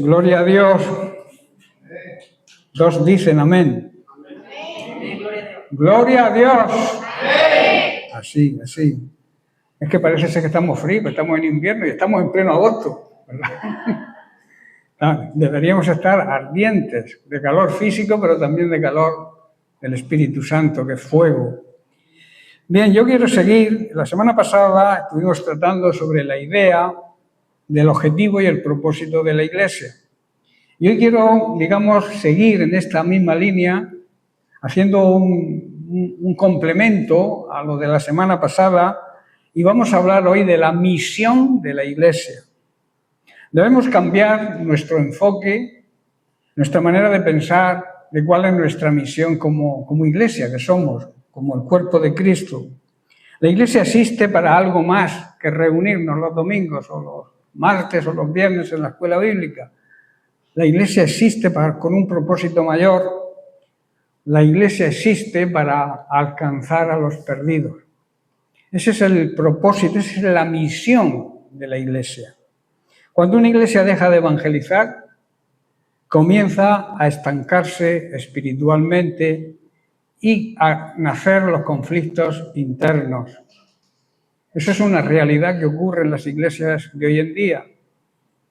Gloria a Dios. Dos dicen amén. Gloria a Dios. Así, así. Es que parece ser que estamos fríos, que estamos en invierno y estamos en pleno agosto, ¿verdad? Deberíamos estar ardientes de calor físico, pero también de calor del Espíritu Santo, que es fuego. Bien, yo quiero seguir. La semana pasada estuvimos tratando sobre la idea del objetivo y el propósito de la Iglesia. Y hoy quiero, digamos, seguir en esta misma línea, haciendo un complemento a lo de la semana pasada, y vamos a hablar hoy de la misión de la Iglesia. Debemos cambiar nuestro enfoque, nuestra manera de pensar de cuál es nuestra misión como Iglesia que somos, como el cuerpo de Cristo. La Iglesia existe para algo más que reunirnos los domingos o los martes o los viernes en la escuela bíblica. La Iglesia existe con un propósito mayor. La Iglesia existe para alcanzar a los perdidos. Ese es el propósito, esa es la misión de la Iglesia. Cuando una Iglesia deja de evangelizar, comienza a estancarse espiritualmente y a nacer los conflictos internos. Eso es una realidad que ocurre en las iglesias de hoy en día.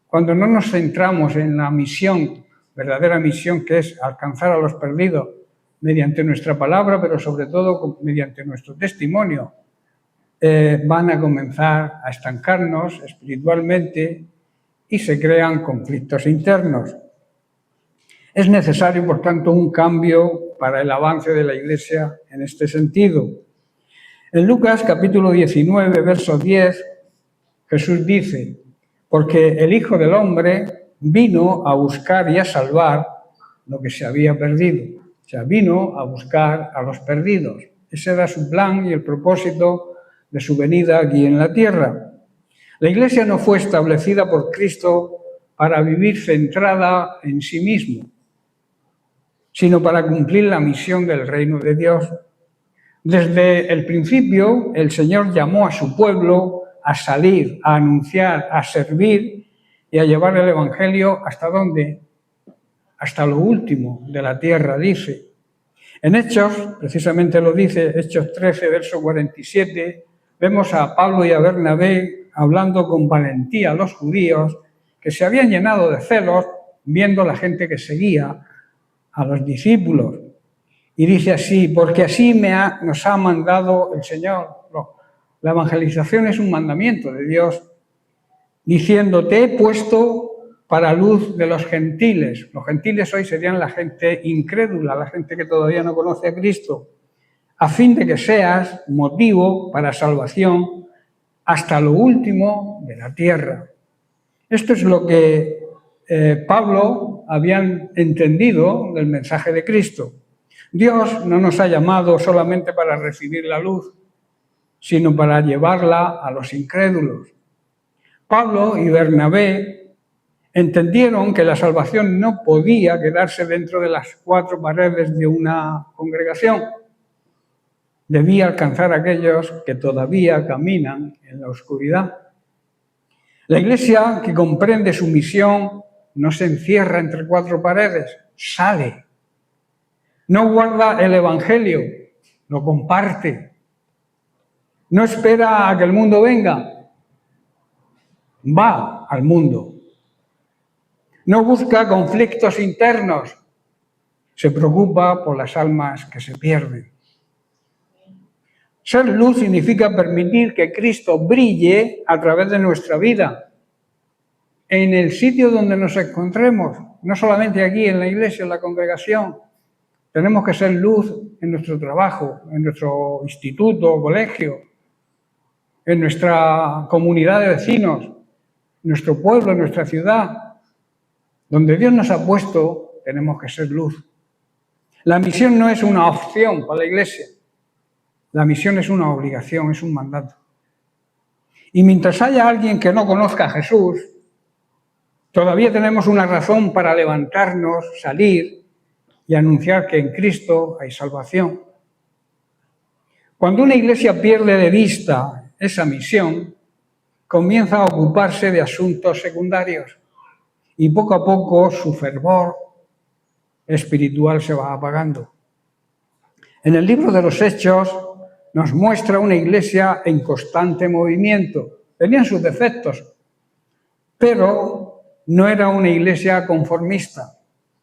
Cuando no nos centramos en la misión, verdadera misión, que es alcanzar a los perdidos mediante nuestra palabra, pero sobre todo mediante nuestro testimonio, van a comenzar a estancarnos espiritualmente y se crean conflictos internos. Es necesario, por tanto, un cambio para el avance de la Iglesia en este sentido. En Lucas capítulo 19, verso 10, Jesús dice: porque el Hijo del Hombre vino a buscar y a salvar lo que se había perdido. O sea, vino a buscar a los perdidos. Ese era su plan y el propósito de su venida aquí en la tierra. La Iglesia no fue establecida por Cristo para vivir centrada en sí mismo, sino para cumplir la misión del reino de Dios. Desde el principio, el Señor llamó a su pueblo a salir, a anunciar, a servir y a llevar el Evangelio ¿hasta dónde? Hasta lo último de la tierra, dice. En Hechos, precisamente lo dice, Hechos 13, verso 47, vemos a Pablo y a Bernabé hablando con valentía a los judíos que se habían llenado de celos viendo la gente que seguía a los discípulos. Y dice así: porque así nos ha mandado el Señor. La evangelización es un mandamiento de Dios, diciendo: te he puesto para luz de los gentiles. Los gentiles hoy serían la gente incrédula, la gente que todavía no conoce a Cristo, a fin de que seas motivo para salvación hasta lo último de la tierra. Esto es lo que Pablo había entendido del mensaje de Cristo. Dios no nos ha llamado solamente para recibir la luz, sino para llevarla a los incrédulos. Pablo y Bernabé entendieron que la salvación no podía quedarse dentro de las cuatro paredes de una congregación. Debía alcanzar a aquellos que todavía caminan en la oscuridad. La Iglesia, que comprende su misión, no se encierra entre cuatro paredes, sale. No guarda el Evangelio, lo comparte. No espera a que el mundo venga, va al mundo. No busca conflictos internos, se preocupa por las almas que se pierden. Ser luz significa permitir que Cristo brille a través de nuestra vida, en el sitio donde nos encontremos, no solamente aquí en la iglesia, en la congregación. Tenemos que ser luz en nuestro trabajo, en nuestro instituto o colegio, en nuestra comunidad de vecinos, en nuestro pueblo, en nuestra ciudad. Donde Dios nos ha puesto, tenemos que ser luz. La misión no es una opción para la iglesia. La misión es una obligación, es un mandato. Y mientras haya alguien que no conozca a Jesús, todavía tenemos una razón para levantarnos, salir y anunciar que en Cristo hay salvación. Cuando una iglesia pierde de vista esa misión, comienza a ocuparse de asuntos secundarios y poco a poco su fervor espiritual se va apagando. En el libro de los Hechos nos muestra una iglesia en constante movimiento. Tenían sus defectos, pero no era una iglesia conformista,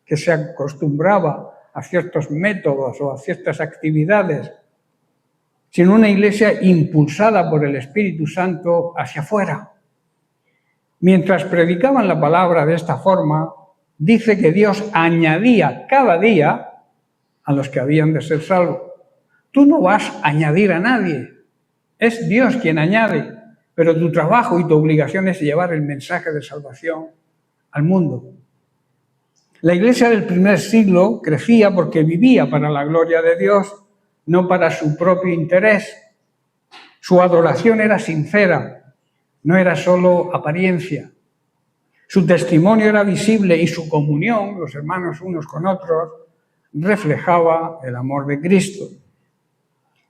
que se acostumbraba a ciertos métodos o a ciertas actividades, sino una iglesia impulsada por el Espíritu Santo hacia afuera. Mientras predicaban la palabra de esta forma, dice que Dios añadía cada día a los que habían de ser salvos. Tú no vas a añadir a nadie, es Dios quien añade, pero tu trabajo y tu obligación es llevar el mensaje de salvación al mundo. La iglesia del primer siglo crecía porque vivía para la gloria de Dios, no para su propio interés. Su adoración era sincera, no era solo apariencia. Su testimonio era visible y su comunión, los hermanos unos con otros, reflejaba el amor de Cristo.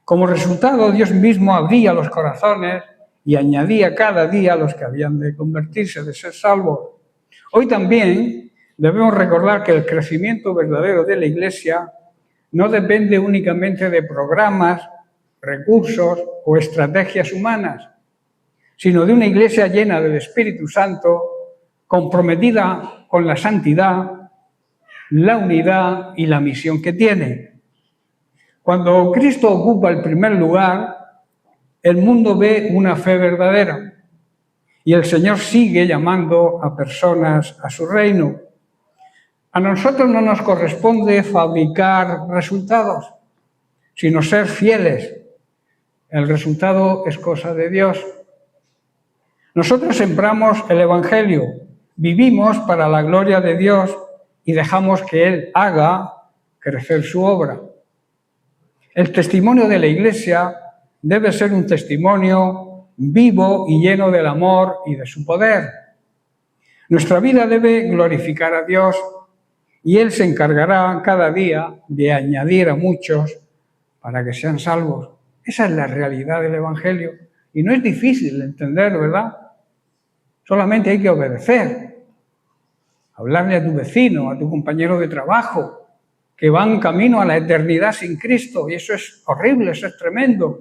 Como resultado, Dios mismo abría los corazones y añadía cada día a los que habían de convertirse, de ser salvos. Hoy también debemos recordar que el crecimiento verdadero de la Iglesia no depende únicamente de programas, recursos o estrategias humanas, sino de una Iglesia llena del Espíritu Santo, comprometida con la santidad, la unidad y la misión que tiene. Cuando Cristo ocupa el primer lugar, el mundo ve una fe verdadera y el Señor sigue llamando a personas a su reino. A nosotros no nos corresponde fabricar resultados, sino ser fieles. El resultado es cosa de Dios. Nosotros sembramos el Evangelio, vivimos para la gloria de Dios y dejamos que Él haga crecer su obra. El testimonio de la Iglesia debe ser un testimonio vivo y lleno del amor y de su poder. Nuestra vida debe glorificar a Dios y Él se encargará cada día de añadir a muchos para que sean salvos. Esa es la realidad del Evangelio y no es difícil de entender, ¿verdad? Solamente hay que obedecer, hablarle a tu vecino, a tu compañero de trabajo, que van camino a la eternidad sin Cristo, y eso es horrible, eso es tremendo.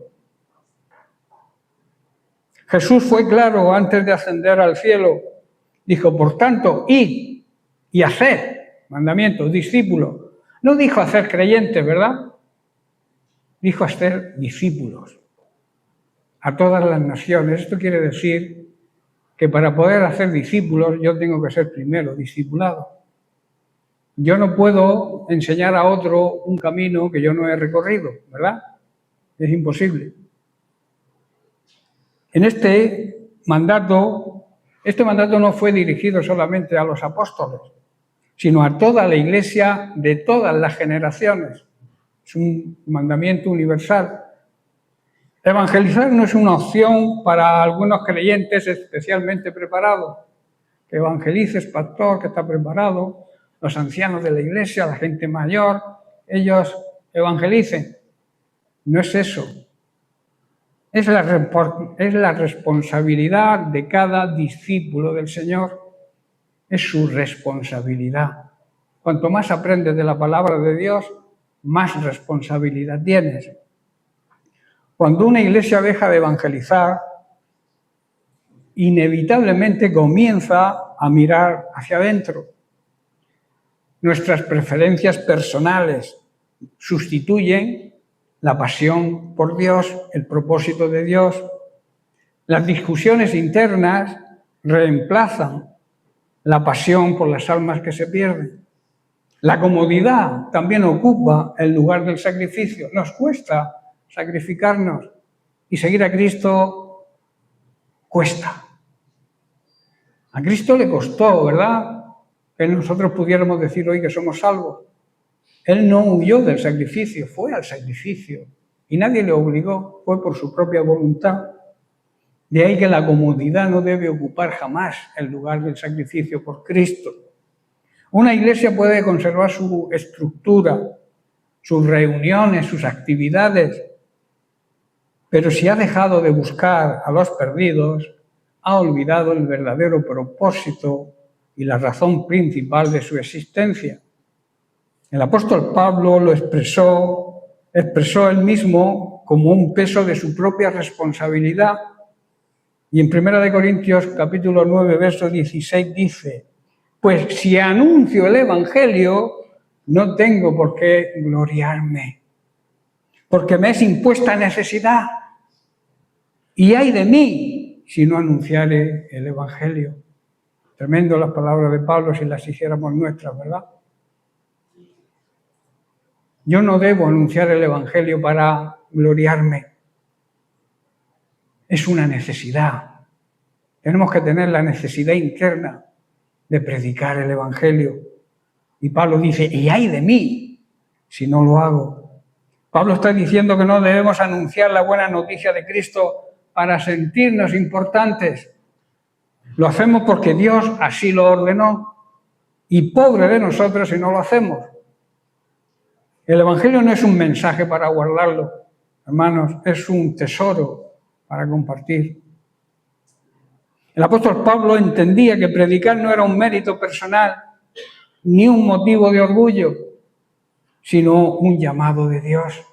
Jesús fue claro antes de ascender al cielo. Dijo, por tanto, id y haced, mandamientos, discípulos. No dijo hacer creyentes, ¿verdad? Dijo hacer discípulos a todas las naciones. Esto quiere decir que para poder hacer discípulos yo tengo que ser primero discipulado. Yo no puedo enseñar a otro un camino que yo no he recorrido, ¿verdad? Es imposible. En este mandato no fue dirigido solamente a los apóstoles, sino a toda la Iglesia de todas las generaciones. Es un mandamiento universal. Evangelizar no es una opción para algunos creyentes especialmente preparados. Que evangelices, pastor, que está preparado, los ancianos de la Iglesia, la gente mayor, ellos evangelicen. No es eso. Es la responsabilidad de cada discípulo del Señor. Es su responsabilidad. Cuanto más aprendes de la palabra de Dios, más responsabilidad tienes. Cuando una iglesia deja de evangelizar, inevitablemente comienza a mirar hacia adentro. Nuestras preferencias personales sustituyen la pasión por Dios, el propósito de Dios. Las discusiones internas reemplazan la pasión por las almas que se pierden. La comodidad también ocupa el lugar del sacrificio. Nos cuesta sacrificarnos y seguir a Cristo cuesta. A Cristo le costó, ¿verdad?, que nosotros pudiéramos decir hoy que somos salvos. Él no huyó del sacrificio, fue al sacrificio y nadie le obligó, fue por su propia voluntad. De ahí que la comodidad no debe ocupar jamás el lugar del sacrificio por Cristo. Una iglesia puede conservar su estructura, sus reuniones, sus actividades, pero si ha dejado de buscar a los perdidos, ha olvidado el verdadero propósito y la razón principal de su existencia. El apóstol Pablo lo expresó él mismo como un peso de su propia responsabilidad. Y en 1 Corintios capítulo 9, verso 16 dice: pues si anuncio el Evangelio, no tengo por qué gloriarme, porque me es impuesta necesidad. Y ay de mí si no anunciare el Evangelio. Tremendo las palabras de Pablo si las hiciéramos nuestras, ¿verdad? Yo no debo anunciar el Evangelio para gloriarme. Es una necesidad. Tenemos que tener la necesidad interna de predicar el Evangelio. Y Pablo dice, y ay de mí si no lo hago. Pablo está diciendo que no debemos anunciar la buena noticia de Cristo para sentirnos importantes. Lo hacemos porque Dios así lo ordenó. Y pobre de nosotros si no lo hacemos. El Evangelio no es un mensaje para guardarlo, hermanos, es un tesoro para compartir. El apóstol Pablo entendía que predicar no era un mérito personal, ni un motivo de orgullo, sino un llamado de Dios.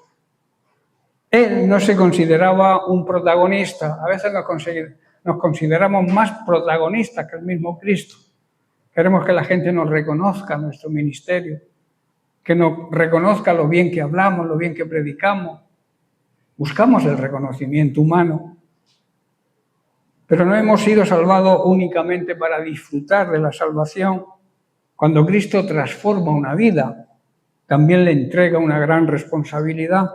Él no se consideraba un protagonista, a veces nos consideramos más protagonistas que el mismo Cristo. Queremos que la gente nos reconozca nuestro ministerio, que nos reconozca lo bien que hablamos, lo bien que predicamos. Buscamos el reconocimiento humano, pero no hemos sido salvados únicamente para disfrutar de la salvación. Cuando Cristo transforma una vida, también le entrega una gran responsabilidad: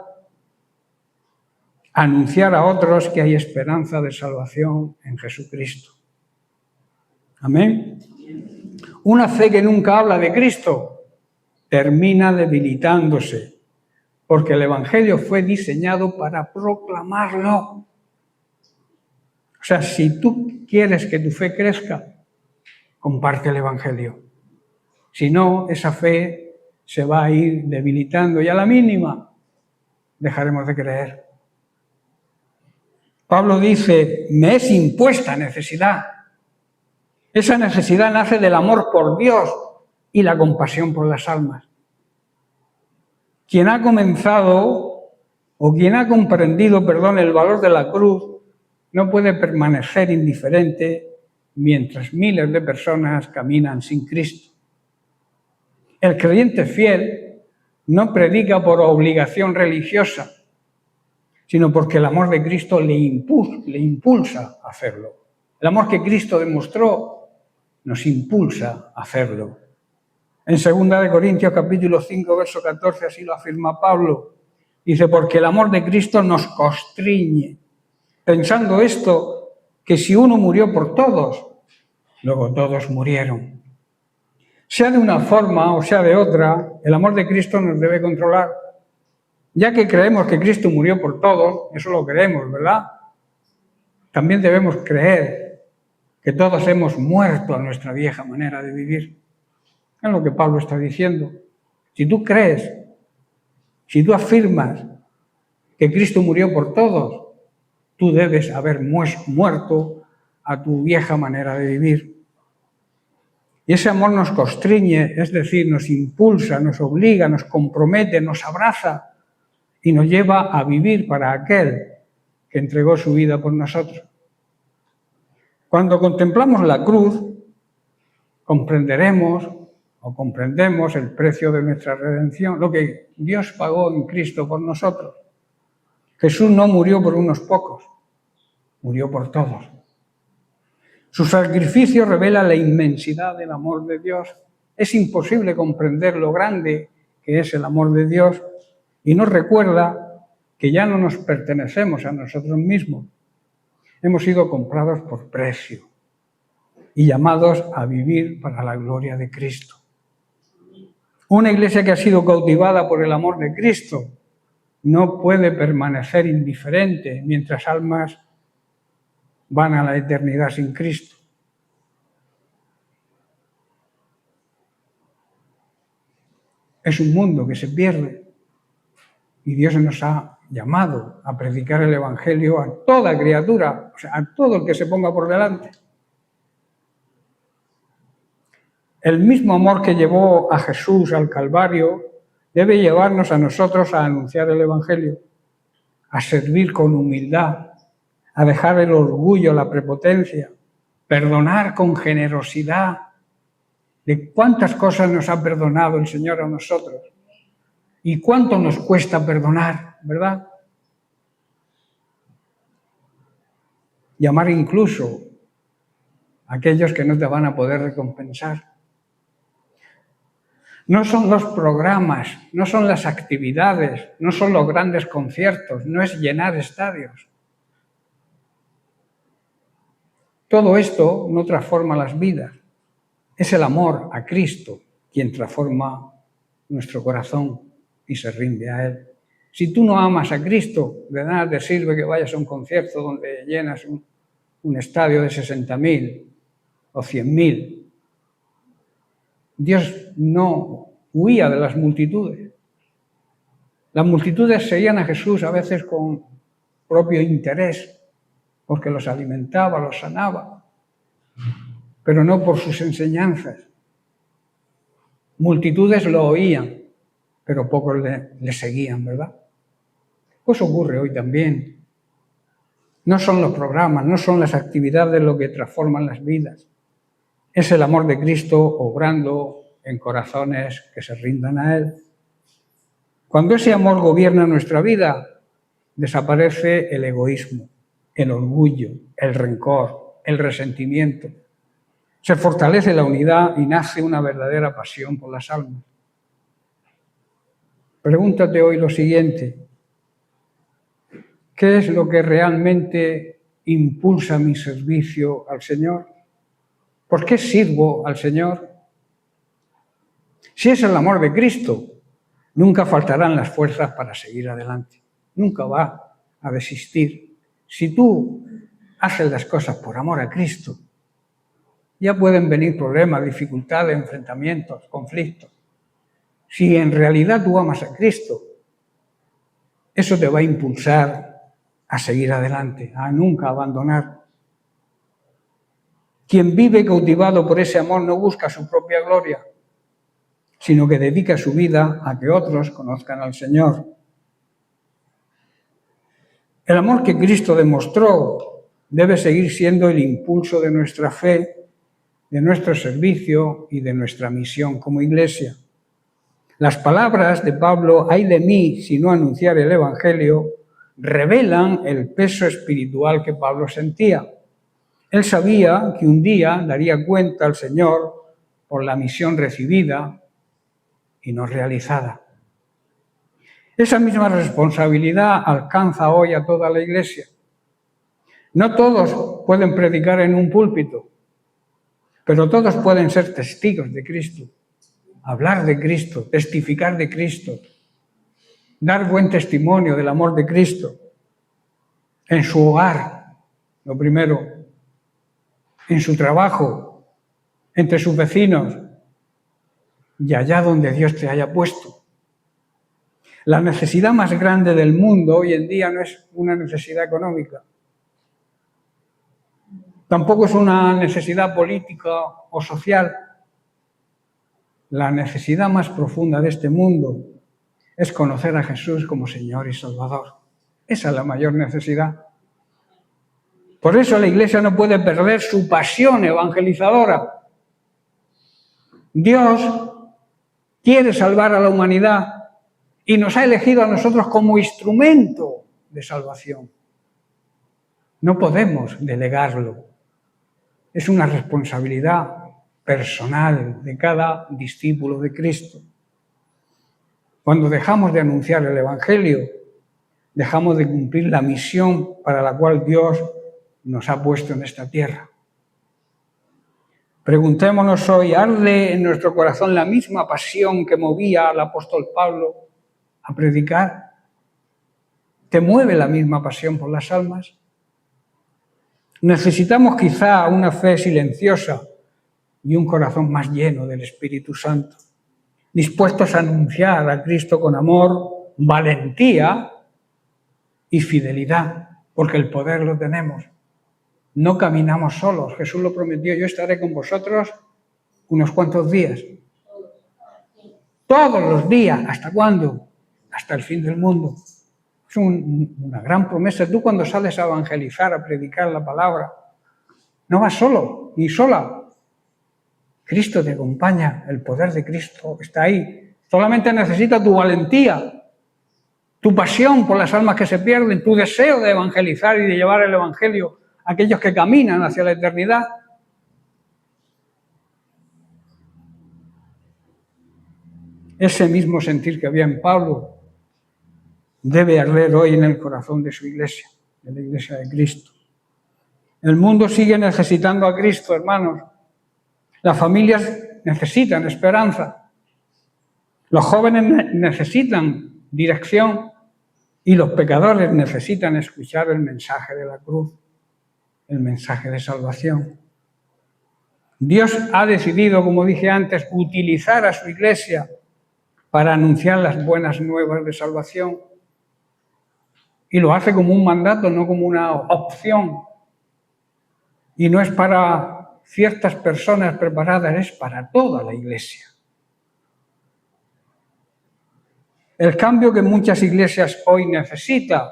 anunciar a otros que hay esperanza de salvación en Jesucristo. Amén. Una fe que nunca habla de Cristo termina debilitándose, porque el Evangelio fue diseñado para proclamarlo. O sea, si tú quieres que tu fe crezca, comparte el Evangelio. Si no, esa fe se va a ir debilitando y a la mínima dejaremos de creer. Pablo dice, me es impuesta necesidad. Esa necesidad nace del amor por Dios y la compasión por las almas. Quien ha comenzado o quien ha comprendido, el valor de la cruz, no puede permanecer indiferente mientras miles de personas caminan sin Cristo. El creyente fiel no predica por obligación religiosa, sino porque el amor de Cristo le impulsa a hacerlo. El amor que Cristo demostró nos impulsa a hacerlo. En 2 Corintios capítulo 5, verso 14, así lo afirma Pablo. Dice, porque el amor de Cristo nos constriñe, pensando esto, que si uno murió por todos, luego todos murieron. Sea de una forma o sea de otra, el amor de Cristo nos debe controlar. Ya que creemos que Cristo murió por todos, eso lo creemos, ¿verdad? También debemos creer que todos hemos muerto a nuestra vieja manera de vivir. Es lo que Pablo está diciendo. Si tú crees, si tú afirmas que Cristo murió por todos, tú debes haber muerto a tu vieja manera de vivir. Y ese amor nos constriñe, es decir, nos impulsa, nos obliga, nos compromete, nos abraza y nos lleva a vivir para aquel que entregó su vida por nosotros. Cuando contemplamos la cruz, comprendemos el precio de nuestra redención, lo que Dios pagó en Cristo por nosotros. Jesús no murió por unos pocos, murió por todos. Su sacrificio revela la inmensidad del amor de Dios. Es imposible comprender lo grande que es el amor de Dios y nos recuerda que ya no nos pertenecemos a nosotros mismos. Hemos sido comprados por precio y llamados a vivir para la gloria de Cristo. Una iglesia que ha sido cautivada por el amor de Cristo no puede permanecer indiferente mientras almas van a la eternidad sin Cristo. Es un mundo que se pierde y Dios nos ha llamado a predicar el Evangelio a toda criatura, o sea, a todo el que se ponga por delante. El mismo amor que llevó a Jesús al Calvario debe llevarnos a nosotros a anunciar el Evangelio, a servir con humildad, a dejar el orgullo, la prepotencia, perdonar con generosidad. ¿De cuántas cosas nos ha perdonado el Señor a nosotros? ¿Y cuánto nos cuesta perdonar, verdad? Llamar incluso a aquellos que no te van a poder recompensar. No son los programas, no son las actividades, no son los grandes conciertos, no es llenar estadios. Todo esto no transforma las vidas. Es el amor a Cristo quien transforma nuestro corazón y se rinde a Él. Si tú no amas a Cristo, de nada te sirve que vayas a un concierto donde llenas un estadio de 60.000 o 100.000. Dios no huía de las multitudes. Las multitudes seguían a Jesús a veces con propio interés, porque los alimentaba, los sanaba, pero no por sus enseñanzas. Multitudes lo oían, pero pocos le seguían, ¿verdad? Pues ocurre hoy también. No son los programas, no son las actividades lo que transforman las vidas. Es el amor de Cristo obrando en corazones que se rindan a Él. Cuando ese amor gobierna nuestra vida, desaparece el egoísmo, el orgullo, el rencor, el resentimiento. Se fortalece la unidad y nace una verdadera pasión por las almas. Pregúntate hoy lo siguiente: ¿qué es lo que realmente impulsa mi servicio al Señor? ¿Por qué sirvo al Señor? Si es el amor de Cristo, nunca faltarán las fuerzas para seguir adelante. Nunca va a desistir. Si tú haces las cosas por amor a Cristo, ya pueden venir problemas, dificultades, enfrentamientos, conflictos. Si en realidad tú amas a Cristo, eso te va a impulsar a seguir adelante, a nunca abandonar. Quien vive cautivado por ese amor no busca su propia gloria, sino que dedica su vida a que otros conozcan al Señor. El amor que Cristo demostró debe seguir siendo el impulso de nuestra fe, de nuestro servicio y de nuestra misión como Iglesia. Las palabras de Pablo, ay de mí si no anunciar el Evangelio, revelan el peso espiritual que Pablo sentía. Él sabía que un día daría cuenta al Señor por la misión recibida y no realizada. Esa misma responsabilidad alcanza hoy a toda la Iglesia. No todos pueden predicar en un púlpito, pero todos pueden ser testigos de Cristo, hablar de Cristo, testificar de Cristo, dar buen testimonio del amor de Cristo en su hogar, lo primero, en su trabajo, entre sus vecinos y allá donde Dios te haya puesto. La necesidad más grande del mundo hoy en día no es una necesidad económica, tampoco es una necesidad política o social. La necesidad más profunda de este mundo es conocer a Jesús como Señor y Salvador. Esa es la mayor necesidad. Por eso la Iglesia no puede perder su pasión evangelizadora. Dios quiere salvar a la humanidad y nos ha elegido a nosotros como instrumento de salvación. No podemos delegarlo. Es una responsabilidad personal de cada discípulo de Cristo. Cuando dejamos de anunciar el Evangelio, dejamos de cumplir la misión para la cual Dios nos ha puesto en esta tierra. Preguntémonos hoy, ¿arde en nuestro corazón la misma pasión que movía al apóstol Pablo a predicar? ¿Te mueve la misma pasión por las almas? Necesitamos quizá una fe silenciosa y un corazón más lleno del Espíritu Santo, dispuestos a anunciar a Cristo con amor, valentía y fidelidad, porque el poder lo tenemos. No caminamos solos. Jesús lo prometió, yo estaré con vosotros unos cuantos días. Todos los días. ¿Hasta cuándo? Hasta el fin del mundo. Es una gran promesa. Tú cuando sales a evangelizar, a predicar la palabra, no vas solo, ni sola. Cristo te acompaña, el poder de Cristo está ahí. Solamente necesita tu valentía, tu pasión por las almas que se pierden, tu deseo de evangelizar y de llevar el evangelio a aquellos que caminan hacia la eternidad. Ese mismo sentir que había en Pablo debe arder hoy en el corazón de su iglesia, de la iglesia de Cristo. El mundo sigue necesitando a Cristo, hermanos. Las familias necesitan esperanza. Los jóvenes necesitan dirección y los pecadores necesitan escuchar el mensaje de la cruz, el mensaje de salvación. Dios ha decidido, como dije antes, utilizar a su iglesia para anunciar las buenas nuevas de salvación. Y lo hace como un mandato, no como una opción. Y no es para ciertas personas preparadas, es para toda la iglesia. El cambio que muchas iglesias hoy necesitan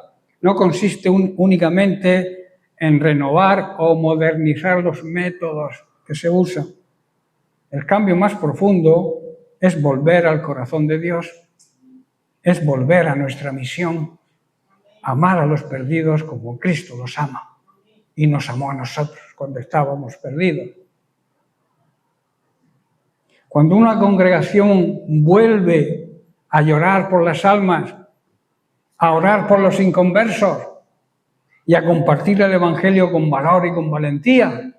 no consiste únicamente en renovar o modernizar los métodos que se usan. El cambio más profundo es volver al corazón de Dios, es volver a nuestra misión, amar a los perdidos como Cristo los ama y nos amó a nosotros cuando estábamos perdidos. Cuando una congregación vuelve a llorar por las almas, a orar por los inconversos y a compartir el Evangelio con valor y con valentía,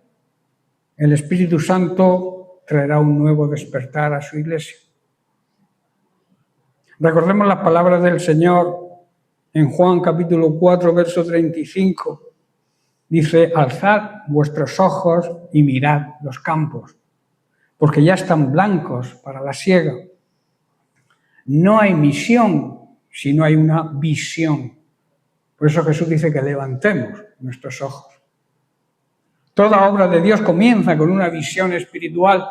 el Espíritu Santo traerá un nuevo despertar a su iglesia. Recordemos las palabras del Señor en Juan capítulo 4, verso 35. Dice, alzad vuestros ojos y mirad los campos, porque ya están blancos para la siega. No hay misión si no hay una visión. Por eso Jesús dice que levantemos nuestros ojos. Toda obra de Dios comienza con una visión espiritual.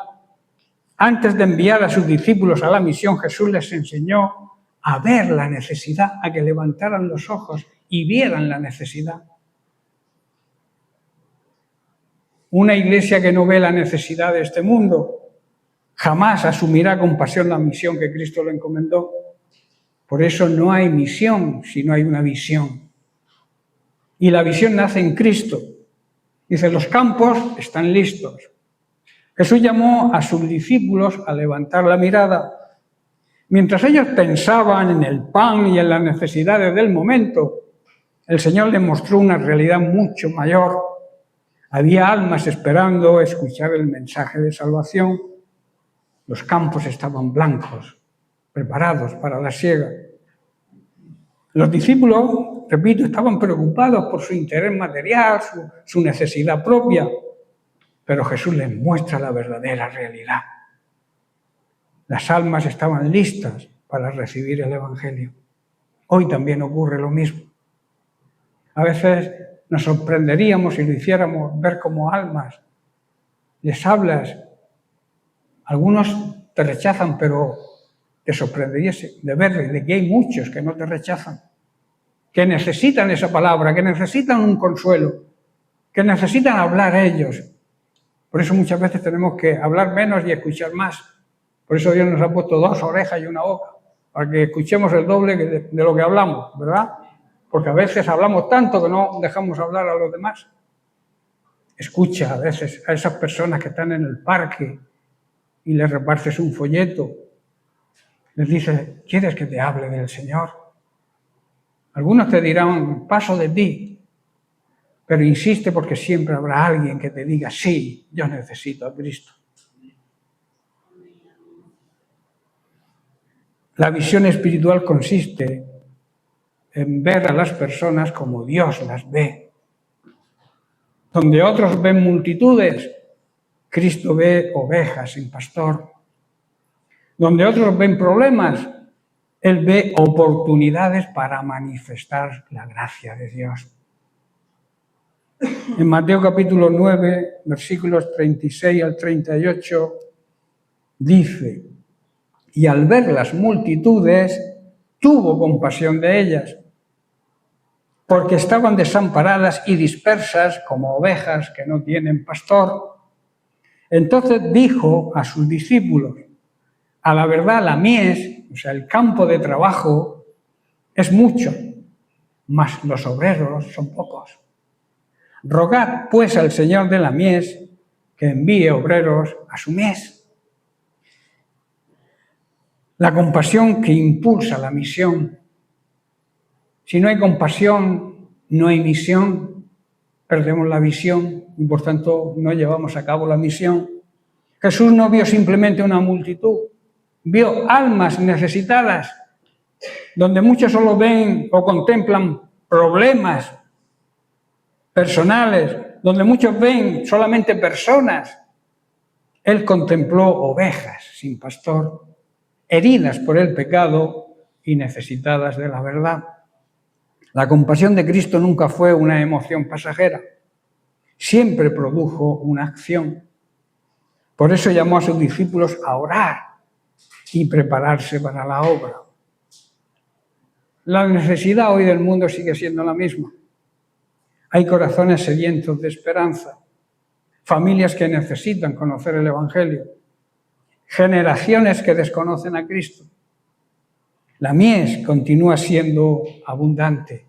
Antes de enviar a sus discípulos a la misión, Jesús les enseñó a ver la necesidad, a que levantaran los ojos y vieran la necesidad. Una iglesia que no ve la necesidad de este mundo jamás asumirá con pasión la misión que Cristo le encomendó. Por eso no hay misión si no hay una visión. Y la visión nace en Cristo. Dice, los campos están listos. Jesús llamó a sus discípulos a levantar la mirada. Mientras ellos pensaban en el pan y en las necesidades del momento, el Señor les mostró una realidad mucho mayor. Había almas esperando escuchar el mensaje de salvación. Los campos estaban blancos, preparados para la siega. Los discípulos, repito, estaban preocupados por su interés material, su necesidad propia, pero Jesús les muestra la verdadera realidad. Las almas estaban listas para recibir el Evangelio. Hoy también ocurre lo mismo. A veces nos sorprenderíamos si lo hiciéramos ver como almas. Les hablas, algunos te rechazan, pero te sorprenderías de ver de que hay muchos que no te rechazan, que necesitan esa palabra, que necesitan un consuelo, que necesitan hablar ellos. Por eso muchas veces tenemos que hablar menos y escuchar más. Por eso Dios nos ha puesto 2 orejas y 1 boca, para que escuchemos el doble de lo que hablamos, ¿verdad? Porque a veces hablamos tanto que no dejamos hablar a los demás. Escucha a veces a esas personas que están en el parque y les repartes un folleto. Les dices, ¿quieres que te hable del Señor? Algunos te dirán, paso de ti. Pero insiste porque siempre habrá alguien que te diga, sí, yo necesito a Cristo. La visión espiritual consiste en ver a las personas como Dios las ve. Donde otros ven multitudes, Cristo ve ovejas sin pastor. Donde otros ven problemas, Él ve oportunidades para manifestar la gracia de Dios. En Mateo capítulo 9, versículos 36 al 38, dice, y al ver las multitudes, tuvo compasión de ellas, porque estaban desamparadas y dispersas como ovejas que no tienen pastor. Entonces dijo a sus discípulos, a la verdad la mies, o sea, el campo de trabajo, es mucho, mas los obreros son pocos. Rogad, pues, al Señor de la mies que envíe obreros a su mies. La compasión que impulsa la misión. Si no hay compasión, no hay misión, perdemos la visión y por tanto no llevamos a cabo la misión. Jesús no vio simplemente una multitud, vio almas necesitadas, donde muchos solo ven o contemplan problemas personales, donde muchos ven solamente personas. Él contempló ovejas sin pastor, heridas por el pecado y necesitadas de la verdad. La compasión de Cristo nunca fue una emoción pasajera, siempre produjo una acción. Por eso llamó a sus discípulos a orar y prepararse para la obra. La necesidad hoy del mundo sigue siendo la misma. Hay corazones sedientos de esperanza, familias que necesitan conocer el Evangelio, generaciones que desconocen a Cristo. La mies continúa siendo abundante,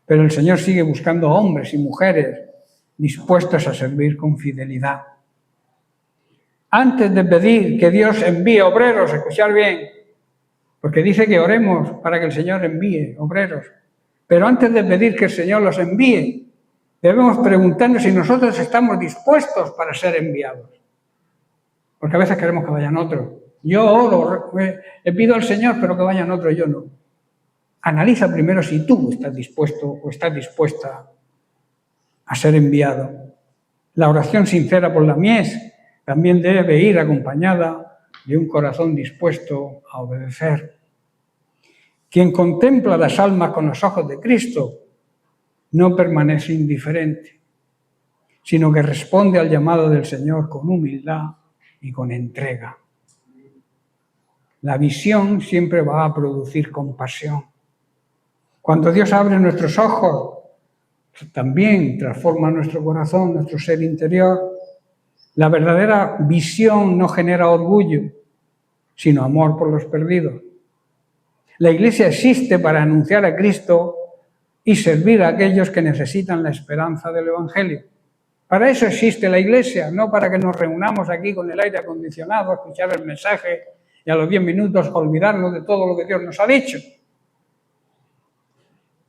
pero el Señor sigue buscando hombres y mujeres dispuestos a servir con fidelidad. Antes de pedir que Dios envíe obreros, escuchar bien, porque dice que oremos para que el Señor envíe obreros, pero antes de pedir que el Señor los envíe, debemos preguntarnos si nosotros estamos dispuestos para ser enviados. Porque a veces queremos que vayan otros. Yo oro, le pido al Señor, pero que vayan otros, yo no. Analiza primero si tú estás dispuesto o estás dispuesta a ser enviado. La oración sincera por la mies también debe ir acompañada de un corazón dispuesto a obedecer. Quien contempla las almas con los ojos de Cristo no permanece indiferente, sino que responde al llamado del Señor con humildad y con entrega. La visión siempre va a producir compasión. Cuando Dios abre nuestros ojos, también transforma nuestro corazón, nuestro ser interior. La verdadera visión no genera orgullo, sino amor por los perdidos. La Iglesia existe para anunciar a Cristo y servir a aquellos que necesitan la esperanza del Evangelio. Para eso existe la Iglesia, no para que nos reunamos aquí con el aire acondicionado, a escuchar el mensaje y a los 10 minutos olvidarnos de todo lo que Dios nos ha dicho.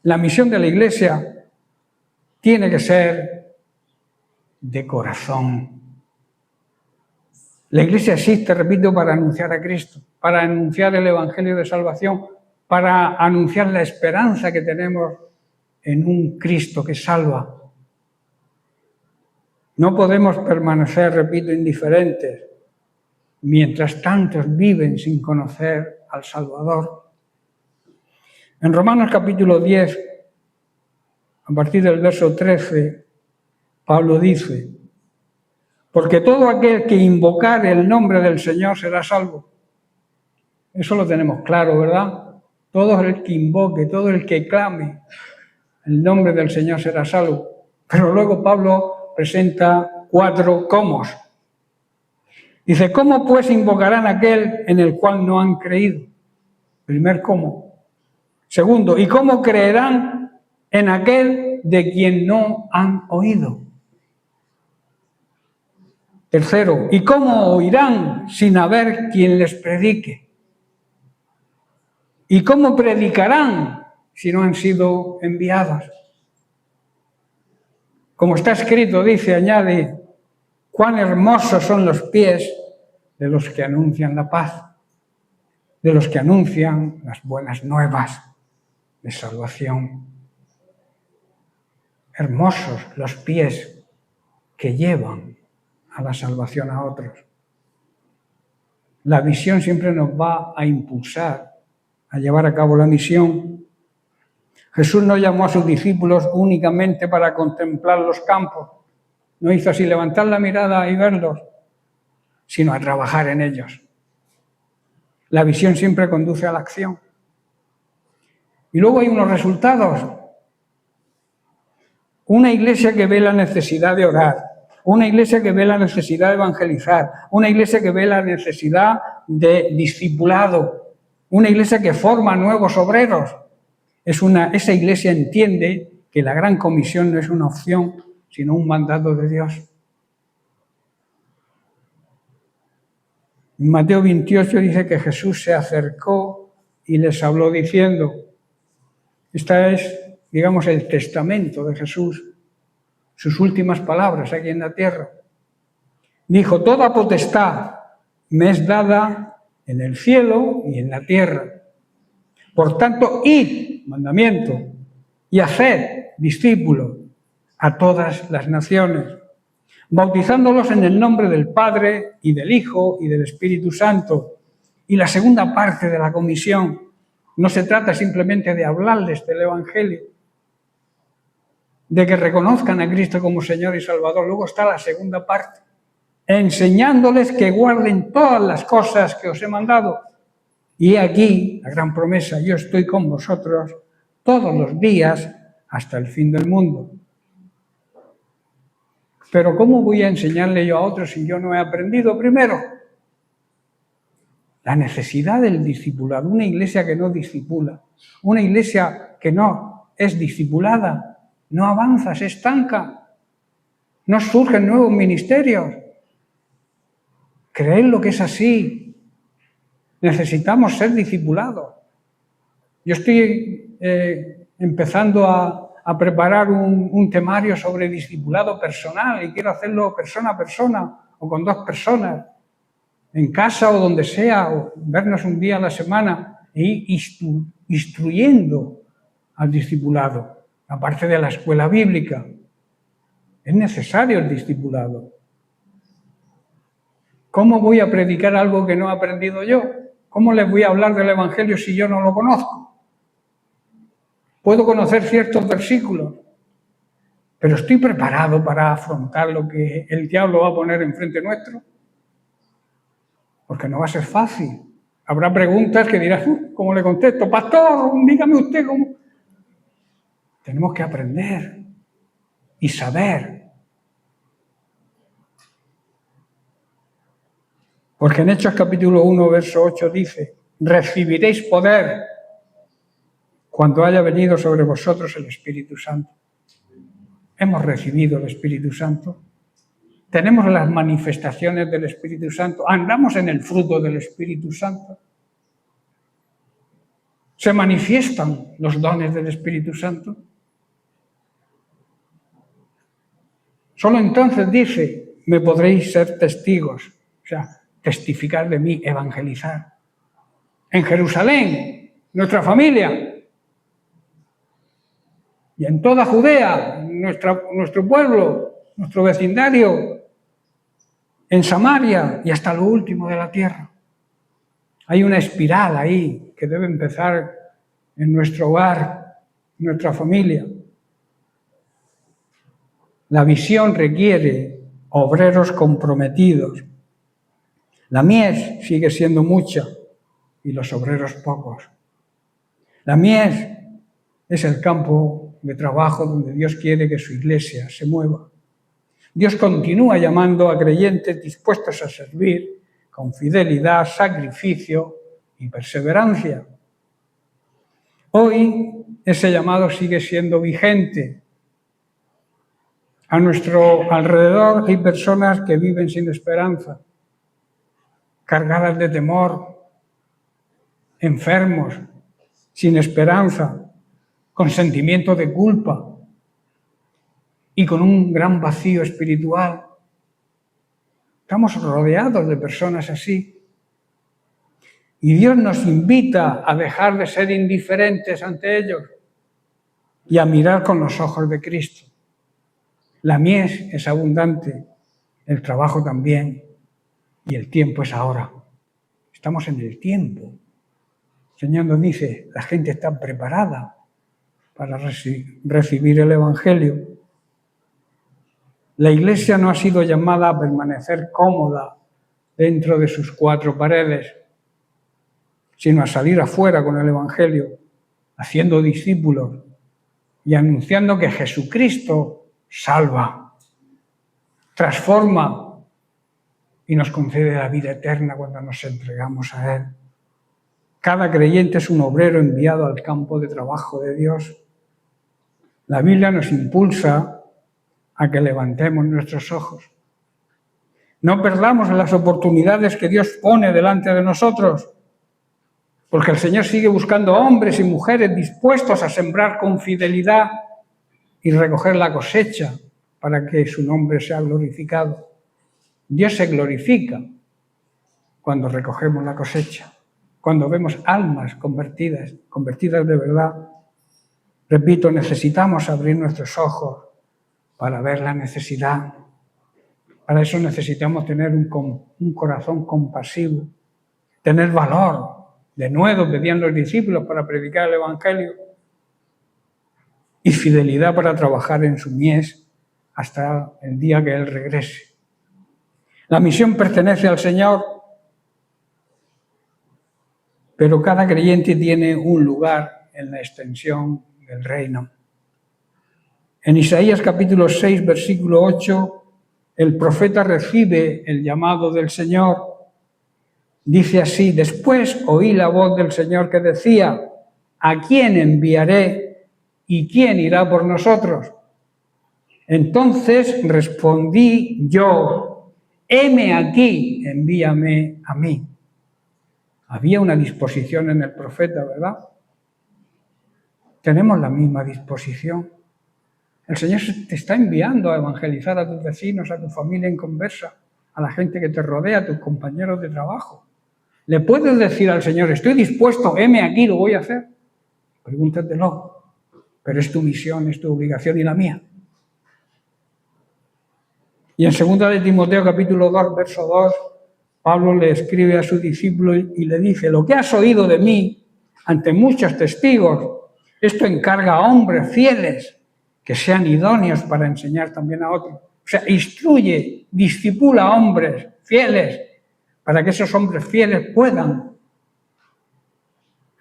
La misión de la Iglesia tiene que ser de corazón. La Iglesia existe, repito, para anunciar a Cristo, para anunciar el Evangelio de salvación, para anunciar la esperanza que tenemos en un Cristo que salva. No podemos permanecer, repito, indiferentes mientras tantos viven sin conocer al Salvador. En Romanos capítulo 10, a partir del verso 13, Pablo dice: porque todo aquel que invocare el nombre del Señor será salvo. Eso lo tenemos claro, ¿verdad? Todo el que invoque, todo el que clame el nombre del Señor será salvo. Pero luego Pablo presenta 4 cómos. Dice, ¿cómo pues invocarán aquel en el cual no han creído? Primer cómo. Segundo, ¿y cómo creerán en aquel de quien no han oído? Tercero, ¿y cómo oirán sin haber quien les predique? ¿Y cómo predicarán si no han sido enviados? Como está escrito, dice, añade, cuán hermosos son los pies de los que anuncian la paz, de los que anuncian las buenas nuevas de salvación. Hermosos los pies que llevan a la salvación a otros. La visión siempre nos va a impulsar a llevar a cabo la misión. Jesús no llamó a sus discípulos únicamente para contemplar los campos. No hizo así, levantar la mirada y verlos. sino a trabajar en ellos. La visión siempre conduce a la acción. Y luego hay unos resultados. Una iglesia que ve la necesidad de orar, una iglesia que ve la necesidad de evangelizar, una iglesia que ve la necesidad de discipulado, una iglesia que forma nuevos obreros. Esa iglesia entiende que la gran comisión no es una opción, sino un mandato de Dios. En Mateo 28 dice que Jesús se acercó y les habló diciendo, esta es, digamos, el testamento de Jesús, sus últimas palabras aquí en la tierra. Dijo, toda potestad me es dada en el cielo y en la tierra. Por tanto, id, mandamiento, y haced discípulos a todas las naciones, bautizándolos en el nombre del Padre y del Hijo y del Espíritu Santo. Y la segunda parte de la comisión no se trata simplemente de hablarles del Evangelio, de que reconozcan a Cristo como Señor y Salvador. Luego está la segunda parte, enseñándoles que guarden todas las cosas que os he mandado. Y aquí la gran promesa, yo estoy con vosotros todos los días hasta el fin del mundo. Pero ¿cómo voy a enseñarle yo a otros si yo no he aprendido primero? La necesidad del discipulado. Una iglesia que no discipula, una iglesia que no es discipulada, no avanza, se estanca, no surgen nuevos ministerios. Creedlo que es así. Necesitamos ser discipulados. Yo estoy empezando a preparar un temario sobre discipulado personal y quiero hacerlo persona a persona o con 2 personas, en casa o donde sea, o vernos un día a la semana e ir instruyendo al discipulado, aparte de la escuela bíblica. Es necesario el discipulado. ¿Cómo voy a predicar algo que no he aprendido yo? ¿Cómo les voy a hablar del Evangelio si yo no lo conozco? Puedo conocer ciertos versículos, pero ¿estoy preparado para afrontar lo que el diablo va a poner enfrente nuestro? Porque no va a ser fácil. Habrá preguntas que dirás, ¿cómo le contesto? Pastor, dígame usted cómo. Tenemos que aprender y saber. Porque en Hechos capítulo 1, verso 8 dice, recibiréis poder cuando haya venido sobre vosotros el Espíritu Santo. Hemos recibido el Espíritu Santo. Tenemos las manifestaciones del Espíritu Santo. Andamos en el fruto del Espíritu Santo. Se manifiestan los dones del Espíritu Santo. Solo entonces dice, me podréis ser testigos. O sea, testificar de mí, evangelizar. En Jerusalén, nuestra familia. Y en toda Judea, nuestro pueblo, nuestro vecindario, en Samaria y hasta lo último de la tierra. Hay una espiral ahí que debe empezar en nuestro hogar, en nuestra familia. La visión requiere obreros comprometidos. La mies sigue siendo mucha y los obreros pocos. La mies es el campo de trabajo donde Dios quiere que su iglesia se mueva. Dios continúa llamando a creyentes dispuestos a servir con fidelidad, sacrificio y perseverancia. Hoy ese llamado sigue siendo vigente. A nuestro alrededor hay personas que viven sin esperanza, cargadas de temor, enfermos, sin esperanza, con sentimiento de culpa y con un gran vacío espiritual. Estamos rodeados de personas así. Y Dios nos invita a dejar de ser indiferentes ante ellos y a mirar con los ojos de Cristo. La mies es abundante, el trabajo también, y el tiempo es ahora. Estamos en el tiempo. El Señor nos dice, la gente está preparada para recibir el Evangelio. La Iglesia no ha sido llamada a permanecer cómoda dentro de sus cuatro paredes, sino a salir afuera con el Evangelio, haciendo discípulos y anunciando que Jesucristo salva, transforma y nos concede la vida eterna cuando nos entregamos a Él. Cada creyente es un obrero enviado al campo de trabajo de Dios. La Biblia nos impulsa a que levantemos nuestros ojos. No perdamos las oportunidades que Dios pone delante de nosotros, porque el Señor sigue buscando hombres y mujeres dispuestos a sembrar con fidelidad y recoger la cosecha para que su nombre sea glorificado. Dios se glorifica cuando recogemos la cosecha, cuando vemos almas convertidas de verdad. Repito, necesitamos abrir nuestros ojos para ver la necesidad. Para eso necesitamos tener un corazón compasivo, tener valor, de nuevo pedían los discípulos para predicar el Evangelio, y fidelidad para trabajar en su mies hasta el día que Él regrese. La misión pertenece al Señor, pero cada creyente tiene un lugar en la extensión del reino. En Isaías capítulo 6, versículo 8, el profeta recibe el llamado del Señor. Dice así: después oí la voz del Señor que decía, ¿a quién enviaré y quién irá por nosotros? Entonces respondí yo, heme aquí, envíame a mí. Había una disposición en el profeta, ¿verdad? Tenemos la misma disposición. El Señor te está enviando a evangelizar a tus vecinos, a tu familia inconversa, a la gente que te rodea, a tus compañeros de trabajo. ¿Le puedes decir al Señor, estoy dispuesto, heme aquí, lo voy a hacer? Pregúntatelo. Pero es tu misión, es tu obligación y la mía. Y en 2 de Timoteo capítulo 2, verso 2, Pablo le escribe a su discípulo y le dice, lo que has oído de mí ante muchos testigos, esto encarga a hombres fieles que sean idóneos para enseñar también a otros. O sea, instruye, discipula a hombres fieles para que esos hombres fieles puedan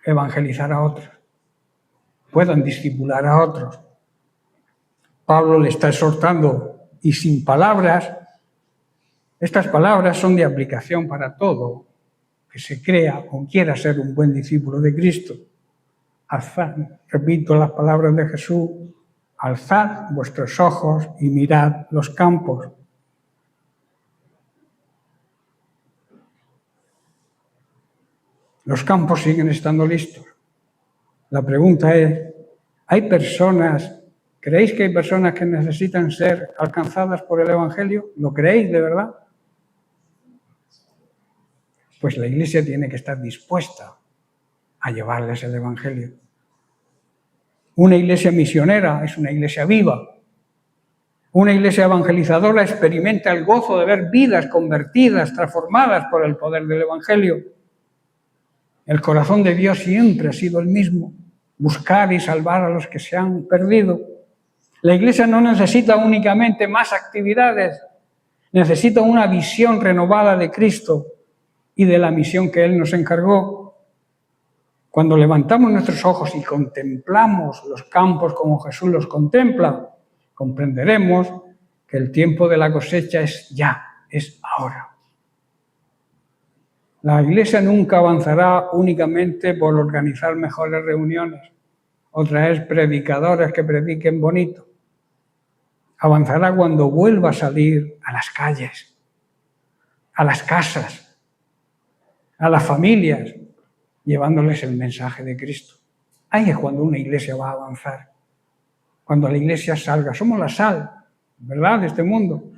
evangelizar a otros, puedan discipular a otros. Pablo le está exhortando y sin palabras, estas palabras son de aplicación para todo que se crea o quiera ser un buen discípulo de Cristo. Alzad, repito las palabras de Jesús, alzad vuestros ojos y mirad los campos. Los campos siguen estando listos. La pregunta es, ¿creéis que hay personas que necesitan ser alcanzadas por el Evangelio? ¿Lo creéis de verdad? Pues la Iglesia tiene que estar dispuesta a llevarles el Evangelio. Una iglesia misionera es una iglesia viva. Una iglesia evangelizadora experimenta el gozo de ver vidas convertidas, transformadas por el poder del Evangelio. El corazón de Dios siempre ha sido el mismo, buscar y salvar a los que se han perdido. La iglesia no necesita únicamente más actividades, necesita una visión renovada de Cristo y de la misión que Él nos encargó. Cuando levantamos nuestros ojos y contemplamos los campos como Jesús los contempla, comprenderemos que el tiempo de la cosecha es ya, es ahora. La Iglesia nunca avanzará únicamente por organizar mejores reuniones o traer predicadores que prediquen bonito. Avanzará cuando vuelva a salir a las calles, a las casas, a las familias, llevándoles el mensaje de Cristo. Ahí es cuando una iglesia va a avanzar. Cuando la iglesia salga. Somos la sal, ¿verdad?, de este mundo.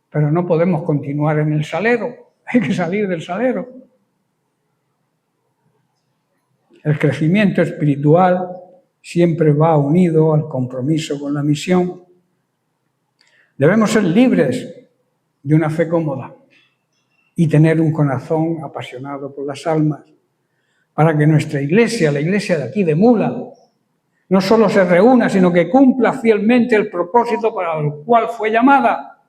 Pero no podemos continuar en el salero. Hay que salir del salero. El crecimiento espiritual siempre va unido al compromiso con la misión. Debemos ser libres de una fe cómoda y tener un corazón apasionado por las almas, para que nuestra iglesia, la iglesia de aquí de Mula, no solo se reúna, sino que cumpla fielmente el propósito para el cual fue llamada.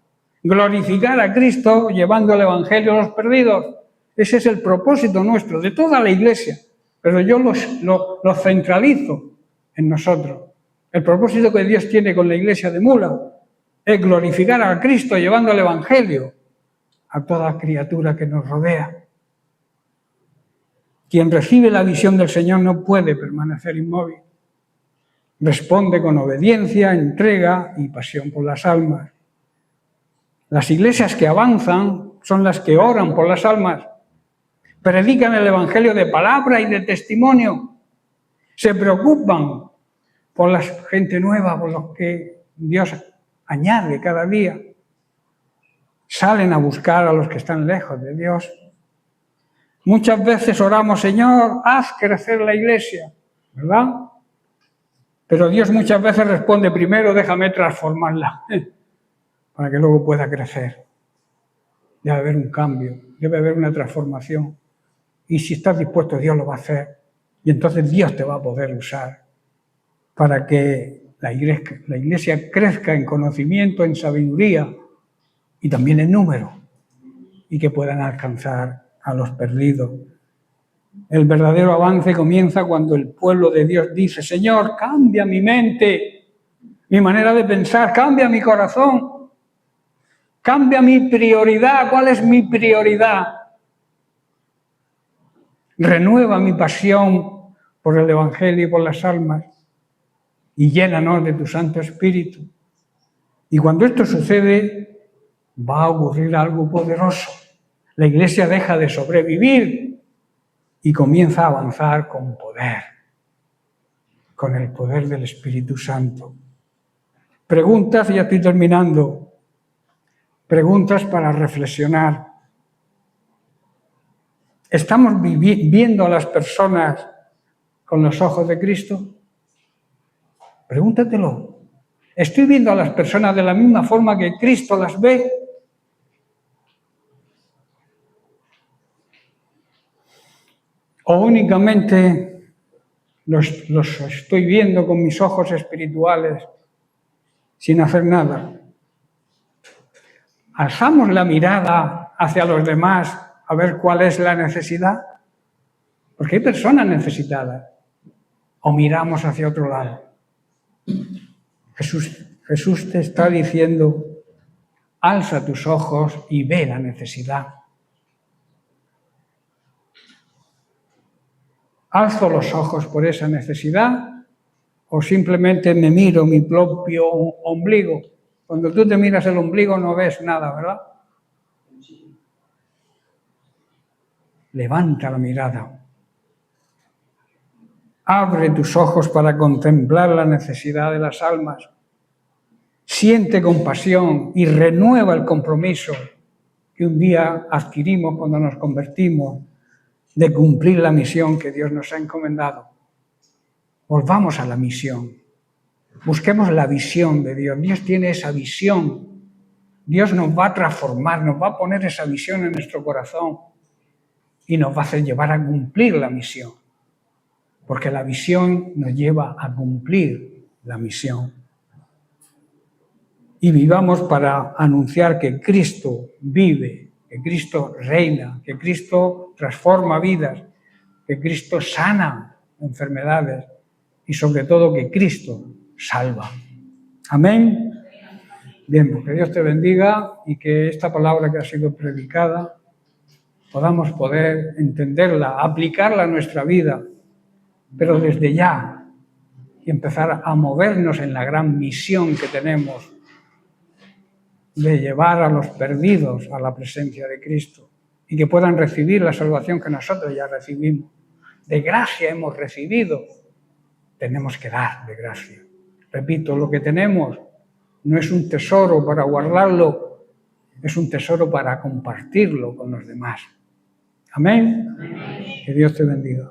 glorificar a Cristo llevando el Evangelio a los perdidos. Ese es el propósito nuestro, de toda la Iglesia. Pero yo lo centralizo en nosotros. El propósito que Dios tiene con la Iglesia de Mula es glorificar a Cristo llevando el Evangelio a toda criatura que nos rodea. Quien recibe la visión del Señor no puede permanecer inmóvil. Responde con obediencia, entrega y pasión por las almas. Las iglesias que avanzan son las que oran por las almas, predican el Evangelio de palabra y de testimonio, se preocupan por la gente nueva, por los que Dios añade cada día, salen a buscar a los que están lejos de Dios. Muchas veces oramos, Señor, haz crecer la iglesia, ¿verdad? Pero Dios muchas veces responde, primero déjame transformarla, para que luego pueda crecer. Debe haber un cambio, debe haber una transformación. Y si estás dispuesto, Dios lo va a hacer. Y entonces Dios te va a poder usar para que la iglesia crezca en conocimiento, en sabiduría y también en número, y que puedan alcanzar a los perdidos. El verdadero avance comienza cuando el pueblo de Dios dice, Señor, cambia mi mente, mi manera de pensar, cambia mi corazón, cambia mi prioridad. ¿Cuál es mi prioridad? Renueva mi pasión por el Evangelio y por las almas y llénanos de tu Santo Espíritu. Y cuando esto sucede, va a ocurrir algo poderoso. La iglesia deja de sobrevivir y comienza a avanzar con poder, con el poder del Espíritu Santo. Preguntas, y ya estoy terminando. Preguntas para reflexionar. ¿Estamos viendo a las personas con los ojos de Cristo? Pregúntatelo. ¿Estoy viendo a las personas de la misma forma que Cristo las ve? ¿O únicamente los estoy viendo con mis ojos espirituales sin hacer nada? ¿Alzamos la mirada hacia los demás a ver cuál es la necesidad? Porque hay personas necesitadas. ¿O miramos hacia otro lado? Jesús te está diciendo, alza tus ojos y ve la necesidad. ¿Alzo los ojos por esa necesidad o simplemente me miro mi propio ombligo? Cuando tú te miras el ombligo no ves nada, ¿verdad? Levanta la mirada. Abre tus ojos para contemplar la necesidad de las almas. Siente compasión y renueva el compromiso que un día adquirimos cuando nos convertimos de cumplir la misión que Dios nos ha encomendado. Volvamos a la misión. Busquemos la visión de Dios. Dios tiene esa visión. Dios nos va a transformar, nos va a poner esa visión en nuestro corazón y nos va a hacer llevar a cumplir la misión. Porque la visión nos lleva a cumplir la misión. Y vivamos para anunciar que Cristo vive, que Cristo reina, que Cristo transforma vidas, que Cristo sana enfermedades y sobre todo que Cristo salva. Amén. Bien, pues que Dios te bendiga y que esta palabra que ha sido predicada podamos poder entenderla, aplicarla a nuestra vida, pero desde ya, y empezar a movernos en la gran misión que tenemos de llevar a los perdidos a la presencia de Cristo y que puedan recibir la salvación que nosotros ya recibimos. De gracia hemos recibido, tenemos que dar de gracia. Repito, lo que tenemos no es un tesoro para guardarlo, es un tesoro para compartirlo con los demás. Amén. Que Dios te bendiga.